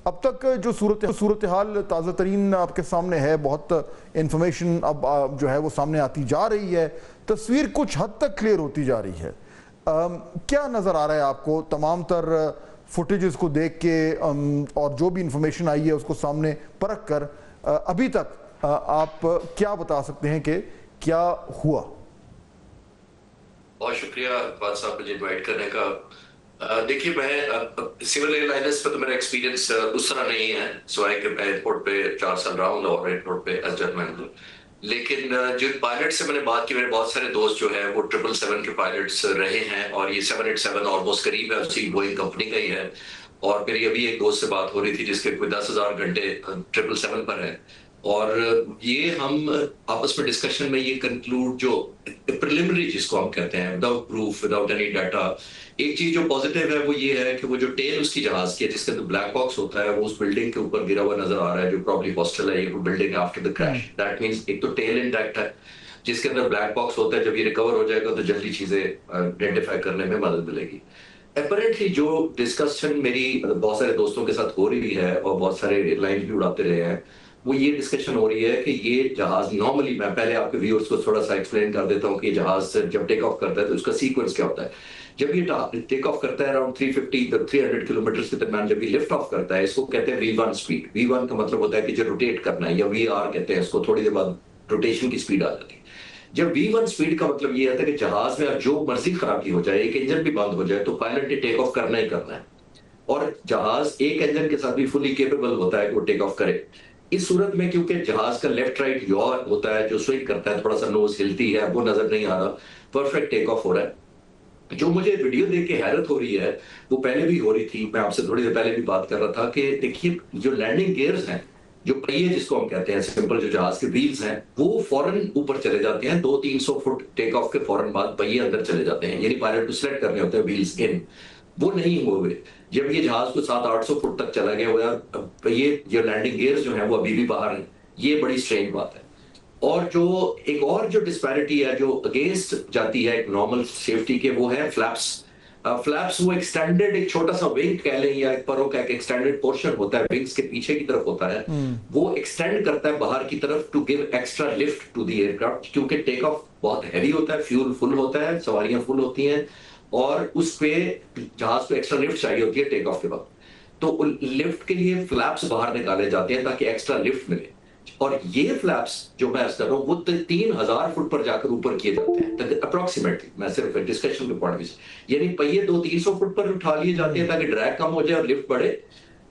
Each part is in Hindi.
अब तक जो सूरत हाल ताज़ा तरीन आपके सामने है, बहुत इंफॉर्मेशन अब जो है वो सामने आती जा रही है, तस्वीर कुछ हद तक क्लियर होती जा रही है। क्या नज़र आ रहा है आपको तमाम तर फुटेजेस को देख के और जो भी इंफॉर्मेशन आई है उसको सामने परख कर अभी तक आप क्या बता सकते हैं कि क्या हुआ? बहुत शुक्रिया इकबाल साहब मुझे इनवाइट करने का। देखिए, मैं सिविल एयरलाइनर्स पे तो मेरा एक्सपीरियंस उस तरह नहीं है, सिवाय कि मैं एयरपोर्ट पे 4 साल रहा हूँ, लाहौर एयरपोर्ट पे एज जनरल मैनेजर। लेकिन जिन पायलट से मैंने बात की, मेरे बहुत सारे दोस्त जो है वो 777 के पायलट्स रहे हैं, और ये 787 ऑलमोस्ट करीब है उसी बोइंग कंपनी का ही है। और मेरी अभी एक दोस्त से बात हो रही थी जिसके कोई 10,000 घंटे 777 पर है। और ये हम आपस में डिस्कशन में ये कंक्लूड, जो प्रिलिमिनरी जिसको हम कहते हैं, without proof without any data, एक चीज जो पॉजिटिव है वो ये है कि वो जो टेल उसकी जहाज की है जिसके अंदर ब्लैक बॉक्स होता है, वो उस बिल्डिंग के ऊपर गिरा हुआ नजर आ रहा है, जो प्रॉब्ली हॉस्टल है, ये building after the crash. That means एक तो टेल इंटैक्ट है जिसके अंदर ब्लैक बॉक्स होता है। जब ये रिकवर हो जाएगा तो जल्दी चीजें आइडेंटिफाई करने में मदद मिलेगी। अपरेंटली जो डिस्कशन मेरी बहुत सारे दोस्तों के साथ हो रही है और बहुत सारे एयरलाइन भी उड़ाते रहे हैं, वो ये डिस्कशन हो रही है कि ये जहाज नॉर्मली, मैं पहले आपके व्यूअर्स को थोड़ा सा एक्सप्लेन कर देता हूँ कि जहाज जब टेक ऑफ करता है तो उसका सीक्वेंस क्या होता है। जब ये टेक ऑफ करता है अराउंड 350 to 300 किलोमीटर के दरमियान, जब ये लिफ्ट ऑफ करता है, इसको कहते हैं V1 स्पीड। V1 का मतलब होता है कि जो रोटेट करना है, या VR कहते हैं इसको, थोड़ी देर बाद रोटेशन की स्पीड आ जाती है। जब V1 स्पीड का मतलब ये आता है कि जहाज में जो मर्जी खराबी हो जाए, एक इंजन भी बंद हो जाए, तो पायलट ने टेक ऑफ करना ही करना है। और जहाज एक इंजन के साथ भी फुली केपेबल होता है कि वो टेक ऑफ करे। इस सूरत में क्योंकि जहाज का लेफ्ट राइट यॉ होता है जो स्विंग करता है, थोड़ा सा नोज हिलती है, वो नजर नहीं आ रहा, परफेक्ट टेक ऑफ हो रहा है। जो मुझे वीडियो देख के हैरत हो रही है वो पहले भी हो रही थी, मैं आपसे थोड़ी देर पहले भी बात कर रहा था कि देखिए जो लैंडिंग गियर्स हैं, जो पहिए जिसको हम कहते हैं, सिंपल जो जहाज के व्हील्स हैं, वो फौरन ऊपर चले जाते हैं। 200-300 फुट टेक ऑफ के फौरन बाद पहिए अंदर चले जाते हैं, यानी पायलट को सिलेक्ट करने होते हैं व्हील्स इन। वो नहीं हुए। जब ये जहाज को 700-800 फुट तक चला गया हुआ, ये जो लैंडिंग गियर्स जो है वो अभी भी बाहर हैं। ये बड़ी स्ट्रेंज बात है। और जो एक और जो डिस्पैरिटी है जो अगेंस्ट जाती है एक नॉर्मल सेफ्टी के, वो है फ्लैप्स। फ्लैप्स वो एक्सटेंडेड एक छोटा सा विंग कह लें, या एक परों का एक एक्सटेंडेड पोर्शन होता है, विंग्स के पीछे की तरफ होता है, वो एक्सटेंड करता है बाहर की तरफ to give extra lift to the aircraft. क्योंकि टेक ऑफ बहुत हैवी होता है, फ्यूल फुल होता है, सवारियां फुल होती हैं, और उस पे जहाज को एक्स्ट्रा लिफ्ट चाहिए होती है टेक ऑफ के वक्त। तो लिफ्ट के लिए फ्लैप्स बाहर निकाले जाते हैं ताकि एक्स्ट्रा लिफ्ट मिले। और ये फ्लैप्स जो मैं कर रहा हूँ वो 3000 फुट पर जाकर ऊपर किए जाते हैं अप्रोक्सीमेटली, मैं सिर्फ डिस्कशन के पॉइंट से, यानी पहिए 200-300 फुट पर उठा लिए जाते हैं ताकि ड्रैग कम हो जाए और लिफ्ट बढ़े।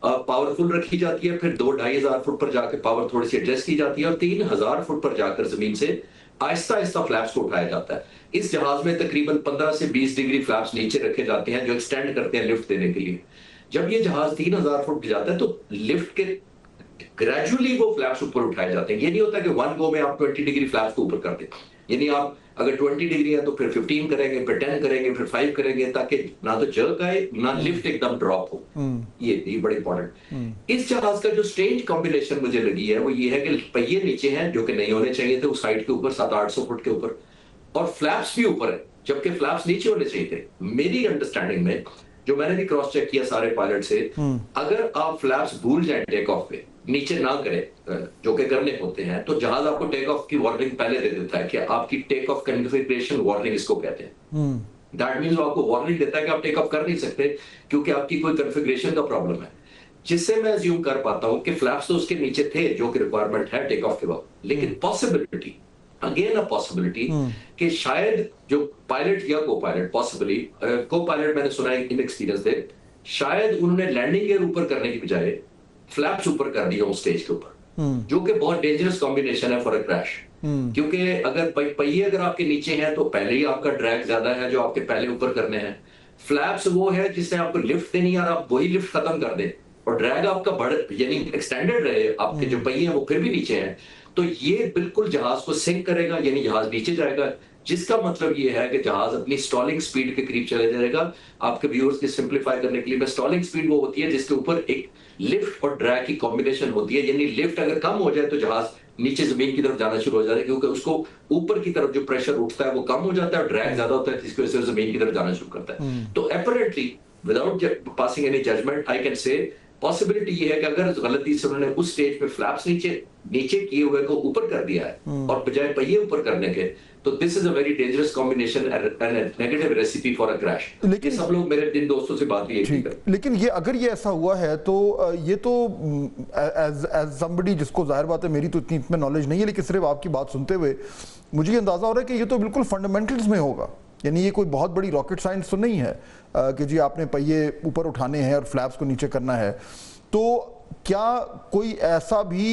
पावरफुल रखी जाती है, फिर 2-2500 फुट पर जाकर पावर थोड़ी सी एडजस्ट की जाती है, और 3000 फुट पर जाकर जमीन से आहिस्ता आहिस्ता फ्लैप्स को उठाया जाता है। इस जहाज में तकरीबन 15 से 20 डिग्री फ्लैप्स नीचे रखे जाते हैं जो एक्सटेंड करते हैं लिफ्ट देने के लिए। जब ये जहाज 3000 फुट जाता है तो लिफ्ट के ग्रेजुअली वो फ्लैप्स ऊपर उठाए जाते हैं। ये नहीं होता कि वन गो में आप 20 डिग्री फ्लैप्स को ऊपर कर देते हैं, यानी आप अगर 20 डिग्री है तो फिर 15 करेंगे, फिर 10 करेंगे, फिर 5 करेंगे, ताकि ना तो जर्क आए ना लिफ्ट एकदम ड्रॉप हो। ये बड़ी इंपॉर्टेंट। इस जहाज का जो स्ट्रेंज कॉम्बिनेशन मुझे लगी है वो ये है कि पहिए नीचे हैं जो कि नहीं होने चाहिए थे, उस साइड के ऊपर 700-800 फुट के ऊपर, और फ्लैप्स भी ऊपर है जबकि फ्लैप्स नीचे होने चाहिए थे। मेरी अंडरस्टैंडिंग में, जो मैंने भी क्रॉस चेक किया सारे पायलट से, अगर आप फ्लैप्स भूल जाए टेक ऑफ पे, नीचे ना करें, जो कि करने होते हैं, तो जहाज आपको टेक ऑफ की वार्निंग पहले दे देता है कि आपकी टेक ऑफ कॉन्फ़िगरेशन वार्निंग इसको कहते हैं। दैट मींस वो आपको वार्निंग देता है कि आप टेक ऑफ कर नहीं सकते क्योंकि आपकी कोई कॉन्फ़िगरेशन का प्रॉब्लम है। जिससे मैं अज्यूम कर पाता हूं कि फ्लैप्स तो उसके नीचे थे जो कि रिक्वायरमेंट है टेक ऑफ के वक्त, लेकिन पॉसिबिलिटी, अगेन अ पॉसिबिलिटी, कि शायद जो पायलट या को पायलट, पॉसिबली को पायलट मैंने सुना है इन एक्सपीरियंस थे, शायद उन्होंने लैंडिंग गियर ऊपर करने की बजाय फ्लैप्स ऊपर कर दिया उस स्टेज के ऊपर, जो कि बहुत डेंजरस कॉम्बिनेशन है फॉर अ क्रैश। क्योंकि अगर पहिए अगर आपके नीचे हैं तो पहले ही आपका ड्रैग ज्यादा है जो आपके पहले ऊपर करने हैं। फ्लैप्स वो है जिससे आपको लिफ्ट देनी है और आप वही लिफ्ट खत्म कर दें, और ड्रैग आपका बढ़ यानी एक्सटेंडेड रहे, आपके जो पहिए हैं वो फिर भी नीचे हैं, तो ये बिल्कुल जहाज को सिंक करेगा, यानी जहाज नीचे जाएगा, जिसका मतलब ये है कि जहाज अपनी स्टॉलिंग स्पीड के करीब चले जाएगा। आपके व्यूअर्स के सिंपलीफाई करने के लिए, मैं स्टॉलिंग स्पीड वो होती है जिसके ऊपर एक लिफ्ट और ड्रैग की कॉम्बिनेशन होती है, यानी लिफ्ट अगर कम हो जाए तो जहाज नीचे जमीन की तरफ जाना शुरू हो जाता है, क्योंकि उसको ऊपर की तरफ जो प्रेशर उठता है वो कम हो जाता है और ड्रैग ज्यादा होता है, जिसकी वजह से जमीन की तरफ जाना शुरू करता है। तो apparently without passing any judgement I can say possibility ये है कि अगर गलती से उन्होंने उस स्टेज पे फ्लैप्स नीचे नीचे किए हुए को ऊपर कर दिया है और बजाय पहिए ऊपर करने के, तो this is a very dangerous combination and negative recipe for a crash. लेकिन सब लोग मेरे जिन दोस्तों से बात भी ठीक, लेकिन ये अगर ये ऐसा हुआ है तो ये तो एज समबडी जिसको जाहिर बात है मेरी तो इतनी इसमें नॉलेज नहीं है, लेकिन सिर्फ आपकी बात सुनते हुए मुझे ये अंदाजा हो रहा है कि ये तो बिल्कुल फंडामेंटल्स में होगा, यानी ये कोई बहुत बड़ी रॉकेट साइंस तो नहीं है कि जी आपने पहिए ऊपर उठाने हैं और फ्लैप्स को नीचे करना है। तो क्या कोई ऐसा भी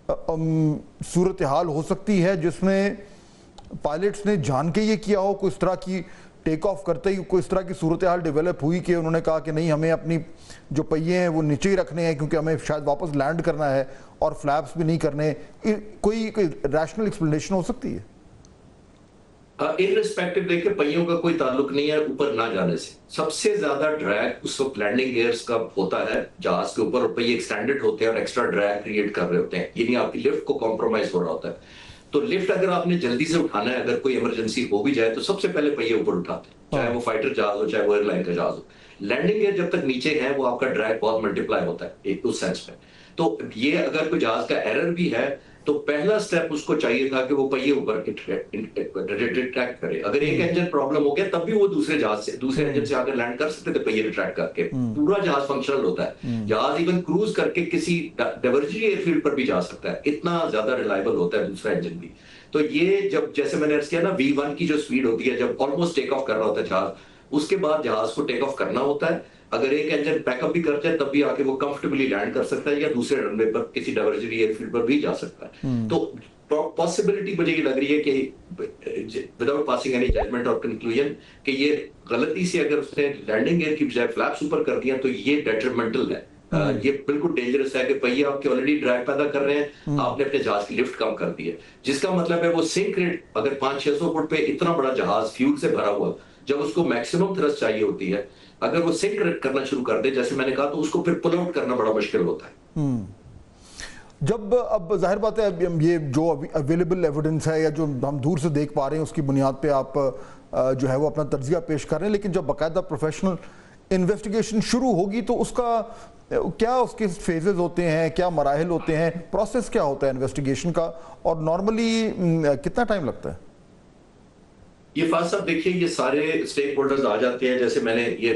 सूरत हाल हो सकती है जिसमें पायलट्स ने जान के ये किया हो, कोई इस तरह की टेक ऑफ करते ही कोई इस तरह की सूरत हाल डेवलप हुई कि उन्होंने कहा कि नहीं हमें अपनी जो पहिए हैं वो नीचे ही रखने हैं क्योंकि हमें शायद वापस लैंड करना है और फ्लैप्स भी नहीं करने, कोई रैशनल एक्सप्लेनेशन हो सकती है? इनरिस्पेक्टिव देखिए पहियों का कोई ताल्लुक नहीं है ऊपर ना जाने से। सबसे ज्यादा ड्रैग उस वक्त लैंडिंग गियर्स का होता है जहाज के ऊपर, और पहिए एक्सटेंडेड होते हैं और एक्स्ट्रा ड्रैग क्रिएट कर रहे होते हैं, यानी आपकी लिफ्ट को कॉम्प्रोमाइज हो रहा होता है। तो लिफ्ट अगर आपने जल्दी से उठाना है, अगर कोई इमरजेंसी हो भी जाए तो सबसे पहले पहिए ऊपर उठाते हैं, चाहे वो फाइटर जहाज हो चाहे वो एयरलाइन का जहाज हो। लैंडिंग गियर जब तक नीचे है वो आपका ड्रैग बहुत मल्टीप्लाई होता है एक उस सेंस में। तो ये अगर कोई जहाज का एरर भी है तो पहला स्टेप उसको चाहिए था कि वो पहिए ऊपर रिट्रैक्ट करे। अगर एक इंजन प्रॉब्लम हो गया तब भी वो दूसरे जहाज से दूसरे इंजन से आकर लैंड कर सकते थे पहिए रिट्रैक्ट करके, पूरा जहाज फंक्शनल होता है। जहाज इवन क्रूज करके किसी डाइवर्जरी एयरफील्ड पर भी जा सकता है, इतना ज्यादा रिलायबल होता है दूसरा इंजन भी। तो ये जब जैसे मैंने अर्ज किया ना V1 की जो स्पीड होती है जब ऑलमोस्ट टेक ऑफ कर रहा होता है जहाज, उसके बाद जहाज को टेक ऑफ करना होता है। अगर एक इंजन बैकअप भी कर जाए तब भी आके वो कंफर्टेबली लैंड कर सकता है या दूसरे रनवे पर किसी डाइवर्जरी एयरफील्ड पर भी जा सकता है। तो पॉसिबिलिटी मुझे ये लग रही है कि विदाउट पासिंग एनी जजमेंट और कंक्लूजन कि ये गलती से अगर उसने लैंडिंग गियर की बजाय फ्लैप्स ऊपर कर दिया तो ये डेट्रीमेंटल है। ये बिल्कुल डेंजरस है कि पहिए आपके ऑलरेडी ड्रैग पैदा कर रहे हैं, आपने अपने जहाज की लिफ्ट कम कर दी है, जिसका मतलब है वो सिंक रेट अगर 500-600 फुट पे इतना बड़ा जहाज फ्यूल से भरा हुआ जब उसको मैक्सिमम थ्रस्ट चाहिए होती है, अगर वो सिंक करना शुरू कर दे जैसे मैंने कहा तो उसको फिर पुल आउट करना बड़ा मुश्किल होता है। जब अब जाहिर बात है ये जो अवेलेबल एविडेंस है या जो हम दूर से देख पा रहे हैं उसकी बुनियाद पे आप जो है वो अपना तर्जिया पेश कर रहे हैं, लेकिन जब बाकायदा प्रोफेशनल इन्वेस्टिगेशन शुरू होगी तो उसका क्या उसके फेजेस होते हैं, क्या मराहिल होते हैं, प्रोसेस क्या होता है इन्वेस्टिगेशन का, और नॉर्मली कितना टाइम लगता है? ये फाज साहब देखिए ये सारे स्टेक होल्डर्स आ जाते हैं, जैसे मैंने ये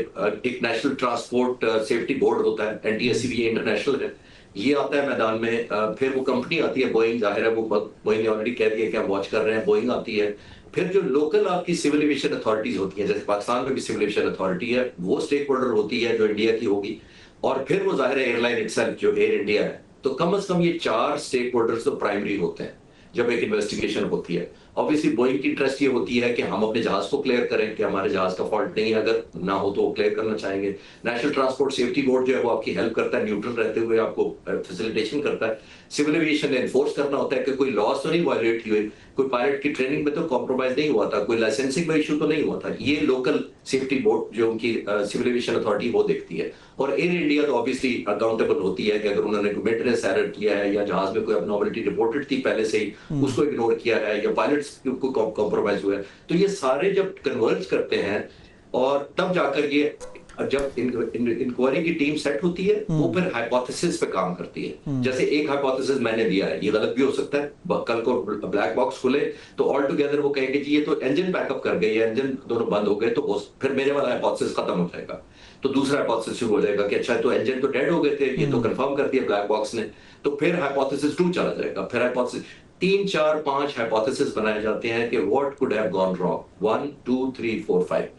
एक नेशनल ट्रांसपोर्ट सेफ्टी बोर्ड होता है NTSC इंटरनेशनल है, ये आता है मैदान में। फिर वो कंपनी आती है बोइंग, जाहिर है वो बोइंग ने ऑलरेडी कह दिया कि हम वॉच कर रहे हैं, बोइंग आती है। फिर जो लोकल आपकी सिविल एविएशन अथॉरिटीज होती हैं, जैसे पाकिस्तान में भी सिविल एविएशन अथॉरिटी है, वो स्टेक होल्डर होती है जो इंडिया की होगी। और फिर वो जाहिर है एयरलाइन इटसेल्फ जो एयर इंडिया है। तो कम से कम ये 4 स्टेक होल्डर्स तो प्राइमरी होते हैं जब एक इन्वेस्टिगेशन होती है। ऑब्वियसली बोइंग की इंटरेस्ट ये होती है कि हम अपने जहाज को क्लियर करें कि हमारे जहाज का फॉल्ट नहीं है, अगर ना हो तो वो क्लियर करना चाहेंगे। नेशनल ट्रांसपोर्ट सेफ्टी बोर्ड जो है वो आपकी हेल्प करता है, न्यूट्रल रहते हुए आपको फैसिलिटेशन करता है। सिविल एविएशन ने एनफोर्स करना होता है कि कोई लॉस तो नहीं वायलेट हुए, कोई पायलट की ट्रेनिंग में तो कॉम्प्रोमाइज नहीं हुआ था, कोई लाइसेंसिंग में इशू तो नहीं हुआ था। ये लोकल सेफ्टी बोर्ड जो उनकी सिविल एविएशन अथॉरिटी वो देखती है। और एयर इंडिया तो ऑब्वियसली अकाउंटेबल होती है कि अगर उन्होंने कोई मेंटेनेंस एरर किया है या जहाज में कोई अबनॉर्मलिटी रिपोर्टेड थी पहले से ही उसको इग्नोर किया है या पायलट्स को कॉम्प्रोमाइज हुआ है, तो ये सारे जब कन्वर्ज करते हैं और तब जाकर ये जब इंक्वायरी की टीम सेट होती है वो फिर हाइपोथेसिस पे काम करती है। जैसे एक हाइपोथेसिस मैंने दिया है, ये गलत भी हो सकता है, कल को ब्लैक बॉक्स खुले तो ऑल टुगेदर वो कहेंगे जी ये तो इंजन बैकअप कर गए या इंजन दोनों बंद हो गए, तो फिर मेरे वाला हाइपोथेसिस खत्म हो जाएगा, तो दूसरा हाइपोथेसिस शुरू हो जाएगा कि अच्छा तो इंजन तो डेड हो गए थे, ये तो कंफर्म कर दिया ब्लैक बॉक्स ने, तो फिर हाइपोथेसिस 2 चला जाएगा। फिर हाइपोथेसिस 3, 4, 5 हाइपोथेसिस बनाए जाते हैं कि what could have gone wrong, 1, 2, 3, 4, 5।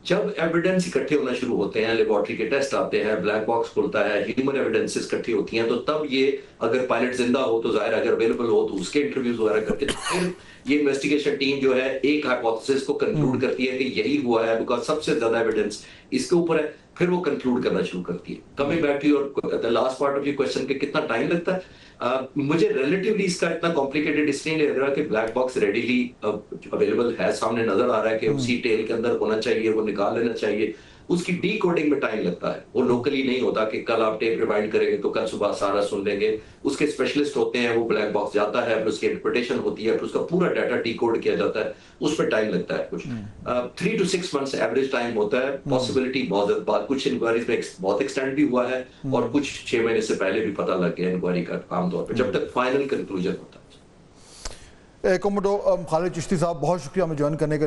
जब एविडेंस इकट्ठे होना शुरू होते हैं, लेबोरेटरी के टेस्ट आते हैं, ब्लैक बॉक्स खुलता है, ह्यूमन एविडेंसेस इकट्ठी होती हैं, तो तब ये अगर पायलट जिंदा हो तो जाहिर अगर अवेलेबल हो तो उसके इंटरव्यूज वगैरह करके फिर ये इन्वेस्टिगेशन टीम जो है एक हाइपोथेसिस को कंक्लूड करती है कि यही हुआ है बिकॉज सबसे ज्यादा एविडेंस इसके ऊपर है, फिर वो कंक्लूड करना शुरू करती है। Coming back to your the last part of your question कि कितना टाइम लगता है, मुझे रिलेटिवली इसका इतना कॉम्प्लिकेटेड इसलिए लग रहा है कि ब्लैक बॉक्स रेडीली अवेलेबल है, सामने नजर आ रहा है कि उसी टेल के अंदर होना चाहिए, वो निकाल लेना चाहिए। उसकी डी कोडिंग में टाइम लगता है। वो लोकली नहीं होता कि कल आप टेप रिवाइंड करेंगे तो कल सुबह सारा सुन लेंगे। उसके स्पेशलिस्ट होते हैं, वो ब्लैक बॉक्स जाता है, फिर उसकी इंटरप्रिटेशन होती है, फिर उसका पूरा डाटा डी कोड किया जाता है, उसमें टाइम लगता है कुछ 3 to 6 मंथ्स एवरेज टाइम होता है। पॉसिबिलिटी बहुत बात, कुछ इंक्वायरीज में बहुत एक्सटेंड भी हुआ है और कुछ 6 महीने से पहले भी पता लग गया इंक्वायरी का आमतौर पर, जब तक फाइनल कंक्लूजन होता है। कोमोडो खालिद चिश्ती साहब, बहुत शुक्रिया हमें ज्वाइन करने के।